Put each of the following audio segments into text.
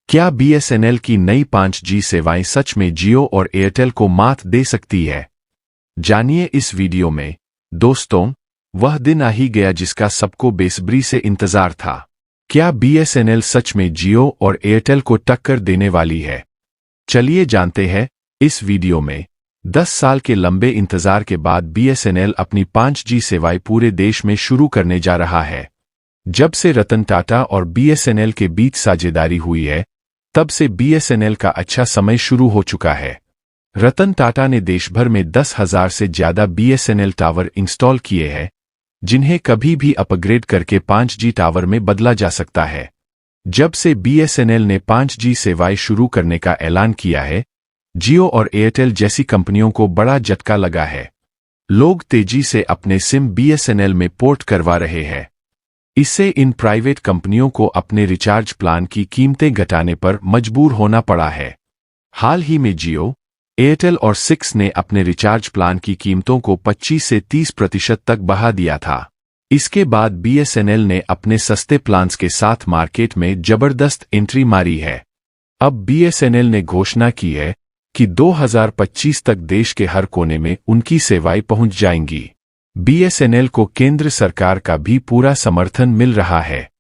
क्या बीएसएनएल की नई 5G सेवाएं सच में जियो और एयरटेल को मात दे सकती है? जानिए इस वीडियो में। दोस्तों, वह दिन आ ही गया जिसका सबको बेसब्री से इंतजार था। क्या बीएसएनएल सच में जियो और एयरटेल को टक्कर देने वाली है? चलिए जानते हैं इस वीडियो में। 10 साल के लंबे इंतजार के बाद बीएसएनएल अपनी 5G सेवाएं पूरे देश में शुरू करने जा रहा है। जब से रतन टाटा और बीएसएनएल के बीच साझेदारी हुई है, तब से बीएसएनएल का अच्छा समय शुरू हो चुका है। रतन टाटा ने देश भर में 10,000 से ज्यादा बीएसएनएल टावर इंस्टॉल किए हैं, जिन्हें कभी भी अपग्रेड करके 5G टावर में बदला जा सकता है। जब से बीएसएनएल ने 5G सेवाएं शुरू करने का ऐलान किया है, जियो और एयरटेल जैसी कंपनियों को बड़ा झटका लगा है। लोग तेजी से अपने सिम बीएसएनएल में पोर्ट करवा रहे हैं। इससे इन प्राइवेट कंपनियों को अपने रिचार्ज प्लान की कीमतें घटाने पर मजबूर होना पड़ा है। हाल ही में जियो, एयरटेल और सिक्स ने अपने रिचार्ज प्लान की कीमतों को 25 से 30% तक बढ़ा दिया था। इसके बाद बीएसएनएल ने अपने सस्ते प्लान्स के साथ मार्केट में जबरदस्त एंट्री मारी है। अब बीएसएनएल ने घोषणा की है कि 2025 तक देश के हर कोने में उनकी सेवाएं पहुंच जाएंगी। बीएसएनएल को केंद्र सरकार का भी पूरा समर्थन मिल रहा है।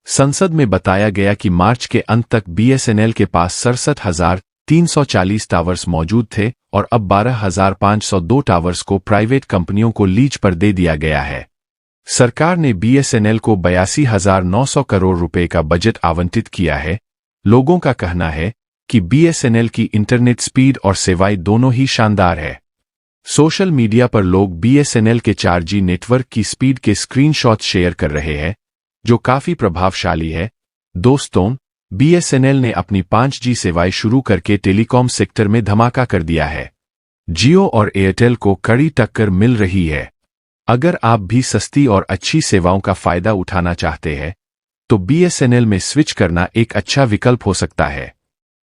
संसद में बताया गया कि मार्च के अंत तक बीएसएनएल के पास 67,340 टावर्स मौजूद थे और अब 12,502 टावर्स को प्राइवेट कंपनियों को लीज पर दे दिया गया है। सरकार ने बीएसएनएल को 82,900 करोड़ रुपए का बजट आवंटित किया है। लोगों का कहना है कि बीएसएनएल की इंटरनेट स्पीड और सेवाएं दोनों ही शानदार है। सोशल मीडिया पर लोग बीएसएनएल के 4G नेटवर्क की स्पीड के स्क्रीनशॉट शेयर कर रहे हैं, जो काफी प्रभावशाली है। दोस्तों, बीएसएनएल ने अपनी 5G सेवाएं शुरू करके टेलीकॉम सेक्टर में धमाका कर दिया है। जियो और एयरटेल को कड़ी टक्कर मिल रही है। अगर आप भी सस्ती और अच्छी सेवाओं का फायदा उठाना चाहते हैं, तो बीएसएनएल में स्विच करना एक अच्छा विकल्प हो सकता है।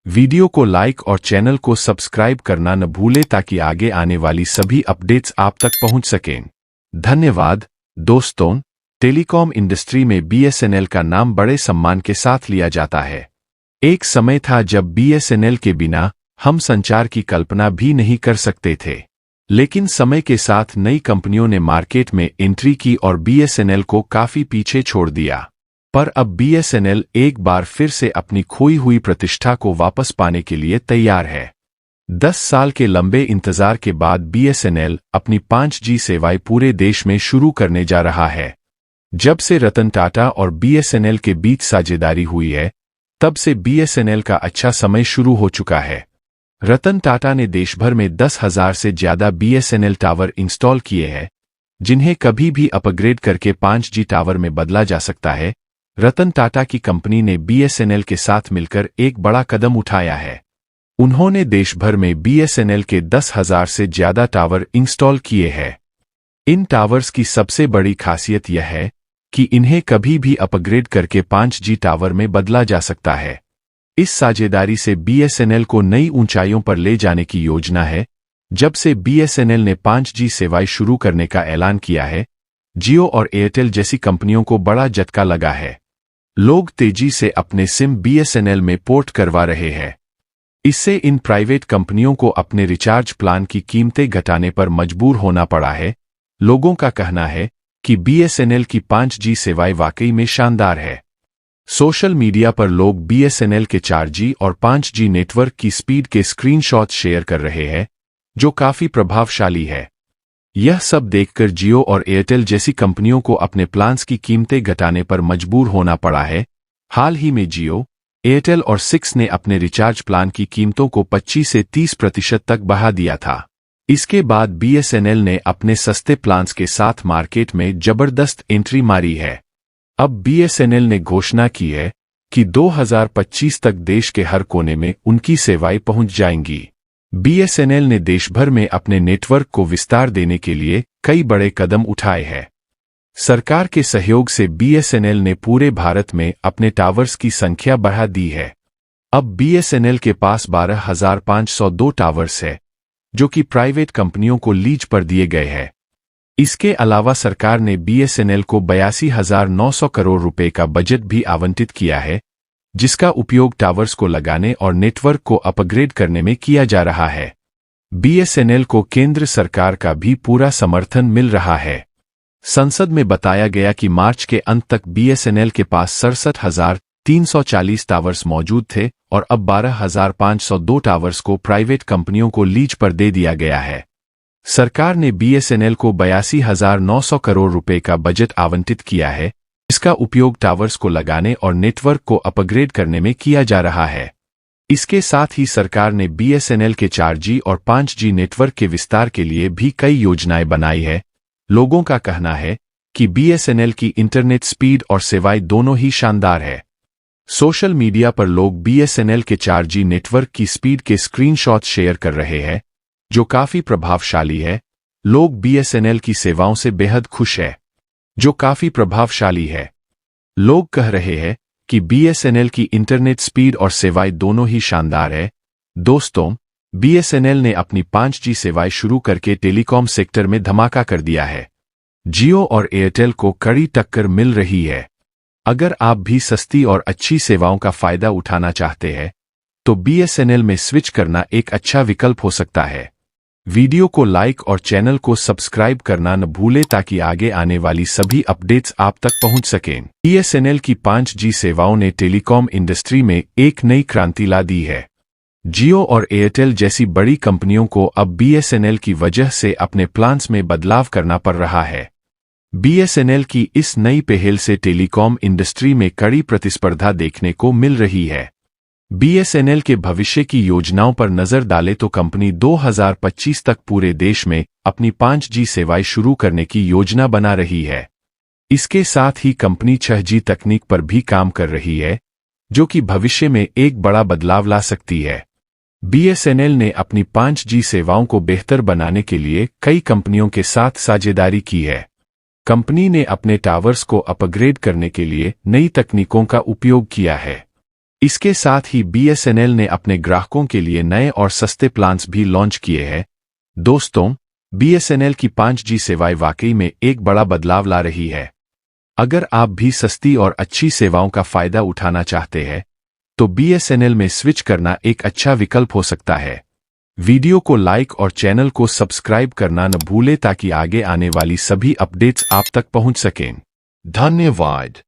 वीडियो को लाइक और चैनल को सब्सक्राइब करना न भूलें ताकि आगे आने वाली सभी अपडेट्स आप तक पहुंच सकें। धन्यवाद। दोस्तों, टेलीकॉम इंडस्ट्री में बीएसएनएल का नाम बड़े सम्मान के साथ लिया जाता है। एक समय था जब बीएसएनएल के बिना हम संचार की कल्पना भी नहीं कर सकते थे। लेकिन समय के साथ नई कंपनियों ने मार्केट में एंट्री की और बीएसएनएल को काफी पीछे छोड़ दिया। पर अब बीएसएनएल एक बार फिर से अपनी खोई हुई प्रतिष्ठा को वापस पाने के लिए तैयार है। 10 साल के लंबे इंतजार के बाद बीएसएनएल अपनी 5G सेवाएं पूरे देश में शुरू करने जा रहा है। जब से रतन टाटा और बीएसएनएल के बीच साझेदारी हुई है, तब से बीएसएनएल का अच्छा समय शुरू हो चुका है। रतन टाटा ने देश भर में 10,000 से ज्यादा बीएसएनएल टावर इंस्टॉल किए हैं, जिन्हें कभी भी अपग्रेड करके 5G टावर में बदला जा सकता है। रतन टाटा की कंपनी ने बीएसएनएल के साथ मिलकर एक बड़ा कदम उठाया है। उन्होंने देश भर में बीएसएनएल के 10,000 से ज्यादा टावर इंस्टॉल किए हैं। इन टावर्स की सबसे बड़ी खासियत यह है कि इन्हें कभी भी अपग्रेड करके 5G टावर में बदला जा सकता है। इस साझेदारी से बीएसएनएल को नई ऊंचाइयों पर ले जाने की योजना है। जब से बीएसएनएल ने 5G सेवाएं शुरू करने का ऐलान किया है, जियो और एयरटेल जैसी कंपनियों को बड़ा झटका लगा है। लोग तेजी से अपने सिम बीएसएनएल में पोर्ट करवा रहे हैं। इससे इन प्राइवेट कंपनियों को अपने रिचार्ज प्लान की कीमतें घटाने पर मजबूर होना पड़ा है। लोगों का कहना है कि बीएसएनएल की 5G सेवाएं वाकई में शानदार है। सोशल मीडिया पर लोग बीएसएनएल के 4G और 5G नेटवर्क की स्पीड के स्क्रीनशॉट शेयर कर रहे हैं, जो काफी प्रभावशाली है। यह सब देखकर जियो और एयरटेल जैसी कंपनियों को अपने प्लान्स की कीमतें घटाने पर मजबूर होना पड़ा है। हाल ही में जियो, एयरटेल और सिक्स ने अपने रिचार्ज प्लान की कीमतों को 25 से 30% तक बढ़ा दिया था। इसके बाद बीएसएनएल ने अपने सस्ते प्लान्स के साथ मार्केट में जबरदस्त एंट्री मारी है। अब बीएसएनएल ने घोषणा की है कि 2025 तक देश के हर कोने में उनकी सेवाएं पहुंच जाएंगी। बीएसएनएल ने देश भर में अपने नेटवर्क को विस्तार देने के लिए कई बड़े कदम उठाए हैं। सरकार के सहयोग से बीएसएनएल ने पूरे भारत में अपने टावर्स की संख्या बढ़ा दी है। अब बीएसएनएल के पास 12,502 टावर्स है, जो कि प्राइवेट कंपनियों को लीज पर दिए गए हैं। इसके अलावा सरकार ने बीएसएनएल को 82,900 करोड़ रुपए का बजट भी आवंटित किया है, जिसका उपयोग टावर्स को लगाने और नेटवर्क को अपग्रेड करने में किया जा रहा है। बीएसएनएल को केंद्र सरकार का भी पूरा समर्थन मिल रहा है। संसद में बताया गया कि मार्च के अंत तक बीएसएनएल के पास 67,340 टावर्स मौजूद थे और अब 12,502 टावर्स को प्राइवेट कंपनियों को लीज पर दे दिया गया है। सरकार ने बीएसएनएल को 82,900 करोड़ रुपए का बजट आवंटित किया है, जिसका उपयोग टावर्स को लगाने और नेटवर्क को अपग्रेड करने में किया जा रहा है। इसके साथ ही सरकार ने बीएसएनएल के 4G और 5G नेटवर्क के विस्तार के लिए भी कई योजनाएं बनाई है। लोगों का कहना है कि बीएसएनएल की इंटरनेट स्पीड और सेवाएं दोनों ही शानदार है। सोशल मीडिया पर लोग बीएसएनएल के 4G नेटवर्क की स्पीड के स्क्रीनशॉट शेयर कर रहे हैं, जो काफी प्रभावशाली है। लोग बीएसएनएल की सेवाओं से बेहद खुश है, जो काफी प्रभावशाली है। लोग कह रहे हैं कि बीएसएनएल की इंटरनेट स्पीड और सेवाएं दोनों ही शानदार है। दोस्तों, बीएसएनएल ने अपनी 5G सेवाएं शुरू करके टेलीकॉम सेक्टर में धमाका कर दिया है। जियो और एयरटेल को कड़ी टक्कर मिल रही है। अगर आप भी सस्ती और अच्छी सेवाओं का फायदा उठाना चाहते हैं, तो बीएसएनएल में स्विच करना एक अच्छा विकल्प हो सकता है। वीडियो को लाइक और चैनल को सब्सक्राइब करना न भूलें ताकि आगे आने वाली सभी अपडेट्स आप तक पहुंच सकें। बीएसएनएल की 5G सेवाओं ने टेलीकॉम इंडस्ट्री में एक नई क्रांति ला दी है। जियो और एयरटेल जैसी बड़ी कंपनियों को अब बीएसएनएल की वजह से अपने प्लान्स में बदलाव करना पड़ रहा है। बीएसएनएल की इस नई पहल से टेलीकॉम इंडस्ट्री में कड़ी प्रतिस्पर्धा देखने को मिल रही है। बीएसएनएल के भविष्य की योजनाओं पर नजर डालें तो कंपनी 2025 तक पूरे देश में अपनी 5G सेवाएं शुरू करने की योजना बना रही है। इसके साथ ही कंपनी 6G तकनीक पर भी काम कर रही है, जो कि भविष्य में एक बड़ा बदलाव ला सकती है। बीएसएनएल ने अपनी 5G सेवाओं को बेहतर बनाने के लिए कई कंपनियों के साथ साझेदारी की है। कंपनी ने अपने टावर्स को अपग्रेड करने के लिए नई तकनीकों का उपयोग किया है। इसके साथ ही बीएसएनएल ने अपने ग्राहकों के लिए नए और सस्ते प्लान्स भी लॉन्च किए हैं। दोस्तों, बीएसएनएल की 5G सेवाएं वाकई में एक बड़ा बदलाव ला रही है। अगर आप भी सस्ती और अच्छी सेवाओं का फायदा उठाना चाहते हैं, तो बीएसएनएल में स्विच करना एक अच्छा विकल्प हो सकता है। वीडियो को लाइक और चैनल को सब्सक्राइब करना न भूलें ताकि आगे आने वाली सभी अपडेट्स आप तक पहुंच सकें। धन्यवाद।